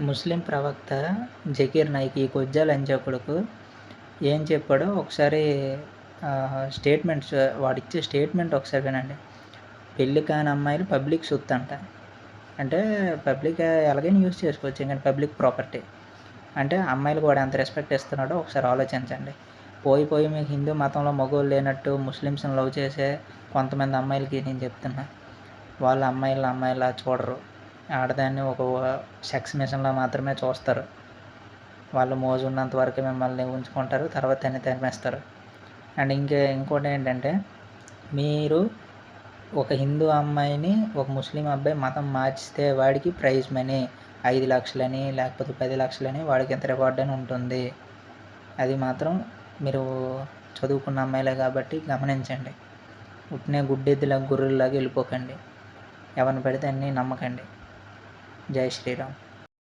ముస్లిం ప్రవక్త జకీర్ నాయిక్ ఈ కొజ్జా లంజా కొడుకు ఏం చెప్పాడో ఒకసారి స్టేట్మెంట్స్ వాడిచ్చే స్టేట్మెంట్ ఒకసారి వినండి. పెళ్ళి కాని అమ్మాయిలు పబ్లిక్ సొత్తు అంట. అంటే పబ్లిక్ ఎలాగైనా యూజ్ చేసుకోవచ్చు, ఎందుకంటే పబ్లిక్ ప్రాపర్టీ. అంటే అమ్మాయిలకు వాడు ఎంత రెస్పెక్ట్ ఇస్తున్నాడో ఒకసారి ఆలోచించండి. పోయి మీకు హిందూ మతంలో మగవాళ్ళు లేనట్టు ముస్లిమ్స్ని లవ్ చేసే కొంతమంది అమ్మాయిలకి నేను చెప్తున్నా, వాళ్ళు అమ్మాయిలా చూడరు. ఆడదాన్ని ఒక సెక్స్ మిషన్లా మాత్రమే చూస్తారు. వాళ్ళు మోజు ఉన్నంత వరకు మిమ్మల్ని ఉంచుకుంటారు, తర్వాత తరిమేస్తారు. అండ్ ఇంకోటి ఏంటంటే, మీరు ఒక హిందూ అమ్మాయిని ఒక ముస్లిం అబ్బాయి మతం మార్చితే వాడికి ప్రైజ్ మనీ 5 లక్షలని లేకపోతే 10 లక్షలని వాడికి ఎంత రివార్డ్ అని ఉంటుంది. అది మాత్రం మీరు చదువుకున్న అమ్మాయిలే కాబట్టి గమనించండి. ఉట్టినే గుడ్డెద్దులాగా గొర్రెల్లాగా వెళ్ళిపోకండి. ఎవరిని పడితే అన్నీ నమ్మకండి. జై శ్రీరామ్.